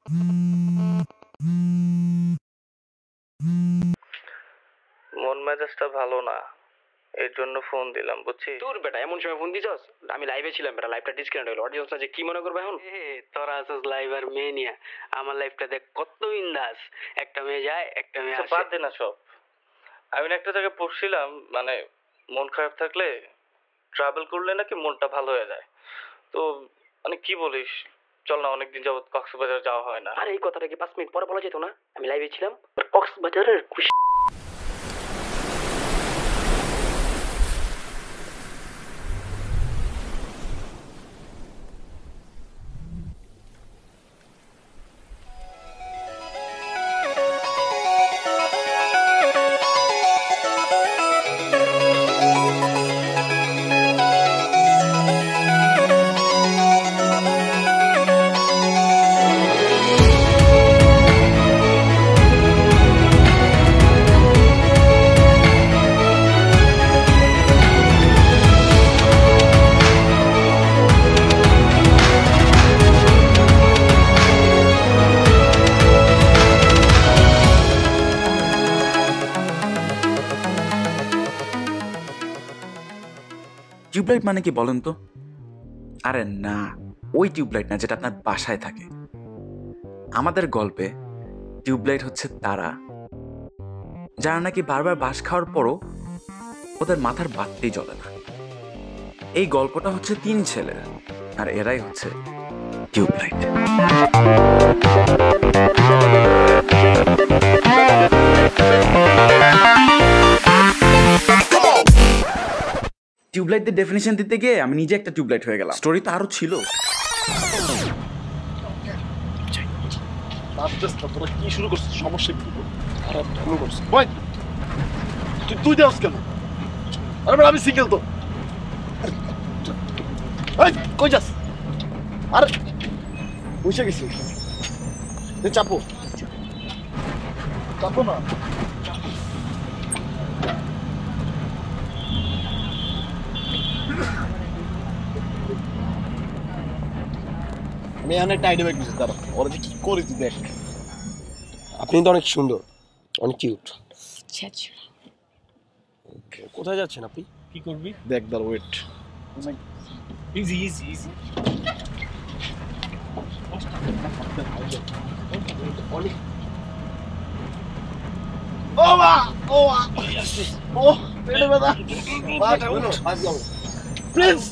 মন মেজাজটা ভালো না, এর জন্য ফোন দিলাম, বুঝছিস? তোর বেটা এমন সময় ফোন দিছস? আমি লাইভে ছিলাম বেটা, লাইভটা ডিসকানেক্ট হলো। অডিয়েন্সরা যে কি মনে করবে এখন? তোরা আছিস লাইভ আর মেয়ে নিয়ে, আমার লাইভটা দেখ কত বিন্দাস। একটা মেয়ে যায়, একটা মেয়ে আসে। বাদ দে না সব। আমি না একটা জায়গায় পড়ছিলাম, মানে মন খারাপ থাকলে ট্রাভেল করলে নাকি মনটা ভালো হয়ে যায়। তো মানে কি বলিস, চল না, অনেকদিন যাবত কক্সবাজার যাওয়া হয় না। আর এই কথাটা কি 5 মিনিট পরে বলা যেত না? আমি লাইভে ছিলাম, কক্সবাজারের খুশি। টিউবলাইট মানে কি বলেন তো? আরে না, ওই টিউবলাইট না যেটা আপনার বাসায় থাকে। আমাদের গল্পে টিউবলাইট হচ্ছে তারা, যারা নাকি বারবার বাঁশ খাওয়ার পরও ওদের মাথার বাতিই জ্বলে না। এই গল্পটা হচ্ছে 3 ছেলের, আর এরাই হচ্ছে টিউবলাইট। টিউবলাইটের ডেফিনিশন দিতে গিয়ে আমি নিজে একটা টিউবলাইট হয়ে গেলাম। স্টোরি তো আরো ছিল। কি শুরু করছিস? সমস্যা কি? তুই দেওয়াস কেন? আরে আমি সিঙ্গেল তো। কই যাস? আরে বুঝে গেছি, চাপো চাপো না। আমি অনেক টাইডে ব্যাগ দিচ্ছি, তারা ওরা যে কি করেছি দেখ। আপনি তো অনেক সুন্দর, অনেক কিউট। কোথায় যাচ্ছেন আপনি? কি করবি দেখ, দাঁড়া ওয়েট। Easy easy easy. ও মা ও ও পেটে ব্যথা। প্রিন্স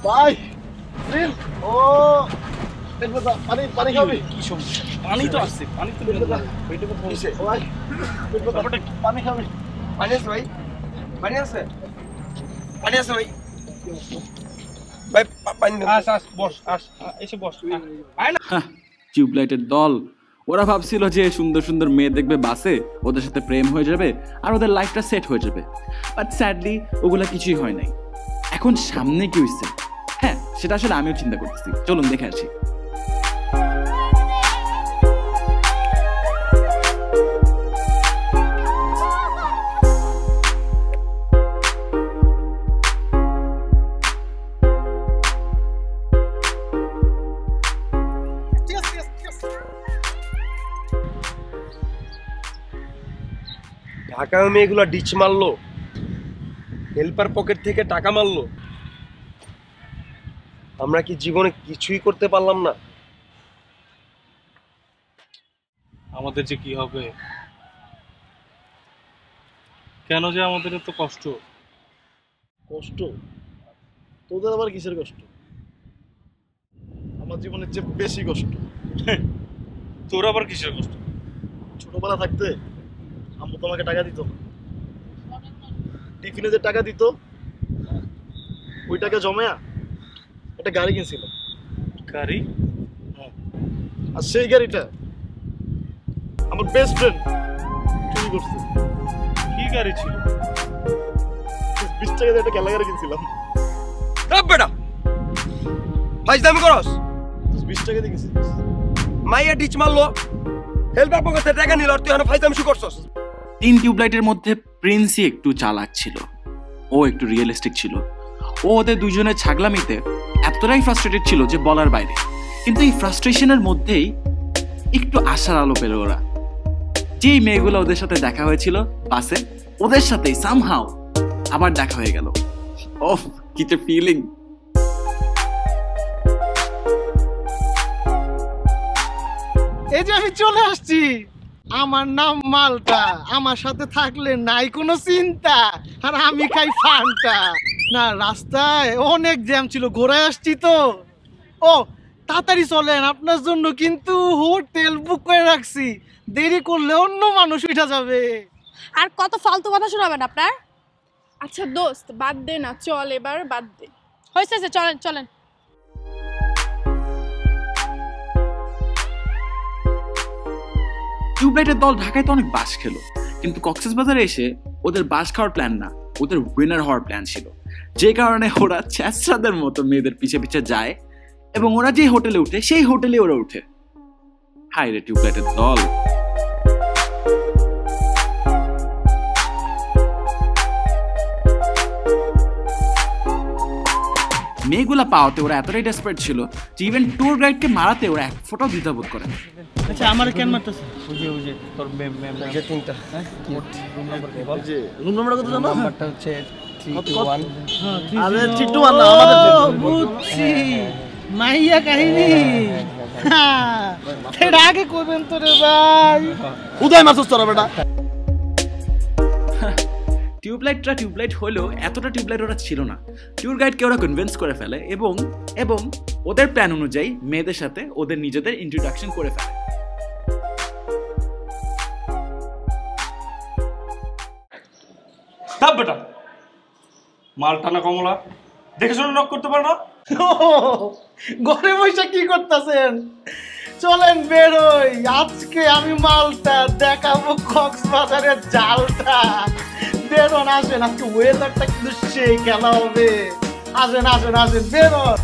ভাই, প্রিন্স ও পেট ব্যথা। পানি পানি খাবি? কি সমস্যা? পানি তো আছে, পানি তো পেটে ব্যথা। পেটে ব্যথা হইছে ভাই, পেট ব্যথা। পানি খাবি? পানি আছে ভাই, পানি আছে, পানি আছে ভাই। ভাই পানি আস আস বস, আস এসে বস। টিউবলাইটের দল ওরা ভাবছিল যে সুন্দর সুন্দর মেয়ে দেখবে বাসে, ওদের সাথে প্রেম হয়ে যাবে আর ওদের লাইফটা সেট হয়ে যাবে। বাট স্যাডলি ওগুলা কিছুই হয় নাই। এখন সামনে কি হইছে, হ্যাঁ সেটা আসলে আমিও চিন্তা করতেছি। চলুন দেখে আসি। ঢাকা মেয়েগুলো ডিচ মারলো, হেল্পার পকেট থেকে টাকা মারলো। আমরা কি জীবনে কিছুই করতে পারলাম না? আমাদের যে কি হবে, কেন যে আমাদের এত কষ্ট? কষ্ট? তোদের আবার কিসের কষ্ট? আমার জীবনের চেয়ে বেশি কষ্ট। তোর আবার কিসের কষ্ট? ছোটবেলা থাকতে আম্মু তোমাকে টাকা দিত, টিফিনে যে টাকা দিত ওই টাকা জমায়া একটা গাড়ি কিনছিল। গাড়ি? হ্যাঁ। আর সেই গাড়িটা আমার বেস্ট ফ্রেন্ড চুরি করছে। কি গাড়ি ছিল? 20 টাকা দিয়ে একটা খেলা গাড়ি কিনছিলাম। বেটা ভাই দামি করস? 20 টাকা দিয়ে কিনছিস? মাইয়া ডিচ মারলো, হেল্পার পকেট থেকে টাকা নিল, আর তুই এখন ফাইজলামি শুরু করছস। 3 টিউবলাইটের মধ্যে প্রিন্সই একটু চালাক ছিল, ও একটু রিয়েলিস্টিক ছিল। ও ওদের দুজনের ছাগলামিতে এতটাই ফ্রাস্ট্রেটেড ছিল যে বলার বাইরে। কিন্তু এই ফ্রাস্ট্রেশনের মধ্যেই একটু আশার আলো পেল ওরা। যেই মেয়েগুলো ওদের সাথে দেখা হয়েছিল বাসে, ওদের সাথেই সামহাউ আবার দেখা হয়ে গেল। ওহ, কি যে ফিলিং। এই যে আমি চলে আসছি, আমার নাম মালটা, আমার সাথে থাকলে নাই কোনো চিন্তা, আর আমি খাই ফান্টা। না, রাস্তায় অনেক জ্যাম ছিল, ঘোরায় আসছি তো। ও তাড়াতাড়ি চলেন, আপনার জন্য কিন্তু হোটেল বুক করে রাখছি, দেরি করলে অন্য মানুষ উঠা যাবে। আর কত ফালতু কথা শোনাবেন আপনার? আচ্ছা দোস্ত বাদ দে না, চল এবার বাদ দে, হয়েছে চলেন চলেন। টিউবলাইটের দল ঢাকায় তো অনেক বাস খেলো, কিন্তু কক্সবাজারে এসে ওদের বাস খাওয়ার প্ল্যান না, ওদের উইনার হওয়ার প্ল্যান ছিল। যে কারণে ওরা ছ্যাঁচড়াদের মতো মেয়েদের পিছে পিছে যায় এবং ওরা যে হোটেলে উঠে সেই হোটেলে ওরা উঠে। হাই রে টিউবলাইটের দল। মেয়েগুলা পাওয়াতে ওরা এতটাই ডেসপারেট ছিল যে ইভেন ট্যুর গাইডকে মারাতে ওরা এক ফোঁটাও দ্বিধাবোধ করে না। আচ্ছা, আমার কেন মারতেছে? ওই যে তোর যে তিনটা রুম নাম্বার বল। যে রুম নাম্বার কত জানো? নাম্বারটা হচ্ছে 321। আরে 321 না, আমাদের বুঝছি, মাইয়া কাহিনী। এটা আগে করবেন তো রে ভাই, উদয় মাসুস তোরা বেটা। টিউবলাইট হলেও এতটা টিউবলাইট ওরা ছিল না। ট্যুর গাইডকে ওরা কনভিন্স করে ফেলে এবং ওদের প্ল্যান অনুযায়ী মেয়েদের সাথে ওদের নিজেদের ইন্ট্রোডাকশন করে ফেলে। বেটা মালটা না কমলা দেখে শুনে নক করতে পারো না? ঘরে বসে কি করতেছেন? চলেন বেরোই, আজকে আমি মালটা দেখাবো কক্সবাজারের জালটা। বেরোন, আসেন, আজকে ওয়েদারটা কিন্তু সেই খেলা হবে। আসেন আসেন আসেন, বেরোন।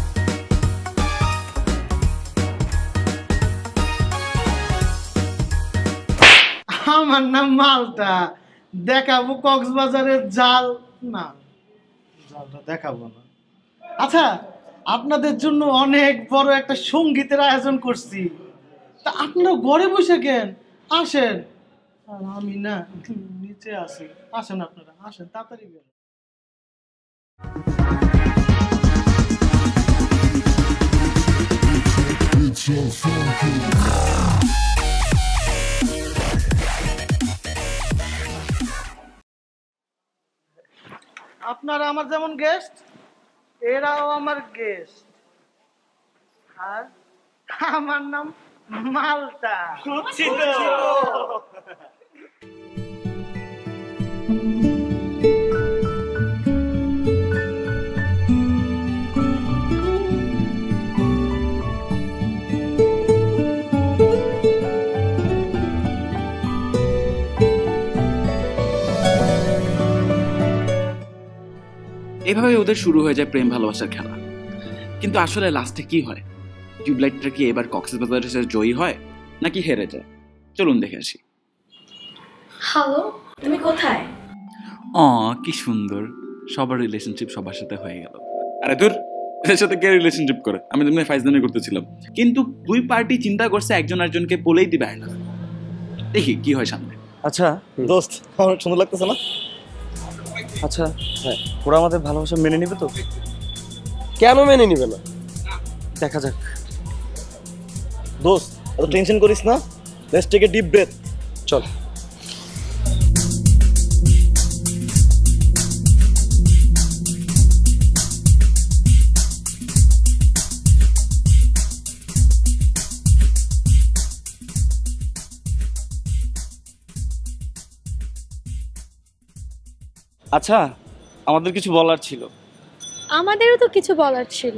আমার নাম মালটা, দেখাবো কক্সবাজারের জাল। না, জালটা দেখাবো না। আচ্ছা, আপনাদের জন্য অনেক বড় একটা সঙ্গীতের আয়োজন করছি, তা আপনারা ঘরে বসে কেন? আসেন। আর আমি না নিচে আছি, আসেন আপনারা, আসেন তাড়াতাড়ি বেরোন। আপনারা আমার যেমন গেস্ট, এরাও আমার গেস্ট। আর আমার নাম মালটা। এভাবে ওদের শুরু হয়ে যায় প্রেম ভালোবাসার খেলা। কিন্তু আসলে লাস্টে কি হয়? টিউবলাইটটা কি এবার কক্সবাজারের সাথে জয়ী হয় নাকি হেরে যায়? চলুন দেখে আসি। হ্যালো, তুমি কোথায়? কি সুন্দর, সবার রিলেশনশিপ সবার সাথে হয়ে গেল। আরে দূর, এর সাথে কে রিলেশনশিপ করে? আমি তুমি ফাইজলামি করতেছিলাম। কিন্তু দুই পার্টি চিন্তা করছে একজন আরেকজনকে বলেই দিবে আই লাভ। দেখি কি হয় সামনে। আচ্ছা দোস্ত, আমার সুন্দর লাগতেছে না? আচ্ছা হ্যাঁ, ওরা আমাদের ভালোবাসা মেনে নিবে তো? কেন মেনে নিবে না? দেখা যাক। দোস্ত, এত টেনশন করিস না, let's take a deep breath. চল। আচ্ছা, আমাদের কিছু বলার ছিল। আমাদেরও তো কিছু বলার ছিল।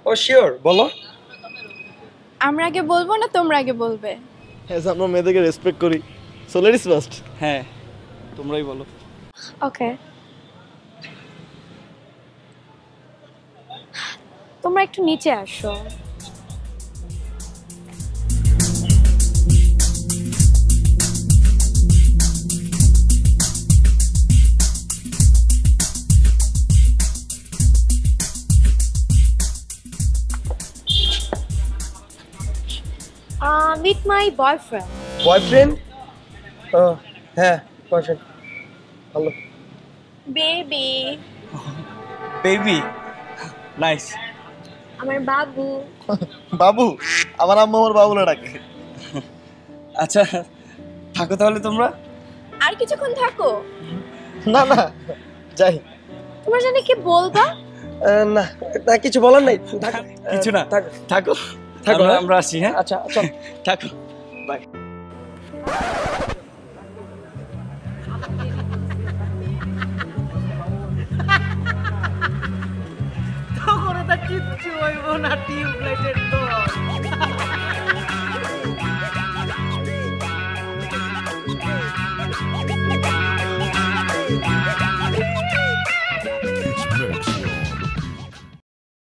ও শিওর, বলো। আমরা আগে বলবো না তোমরা আগে বলবে? হ্যাঁ, আমরা মেয়েদেরকে রেসপেক্ট করি, সো লেডিস ফার্স্ট। হ্যাঁ, তোমরাই বলো। ওকে, তোমরা একটু নিচে আসো। Meet my boyfriend. বয়ফ্রেন্ড? ও হ্যাঁ, boyfriend. Hello. Baby. Baby, nice. আমার বাবু। বাবু? আমার আম্মা আমার বাবুলে ডাকে। আচ্ছা থাকো তাহলে তোমরা। আর কিছুক্ষণ থাকো। না না, যাই। তোমার জানি কি বলবা? না না, কিছু বলার নাই। থাকো। কিছু না, থাকো থাকো থাকো, আমরা হ্যাঁ? আমরা আসি। হ্যাঁ আচ্ছা চল। থাকো। তখন কিচ্ছু হইব না, টিউবলাইটের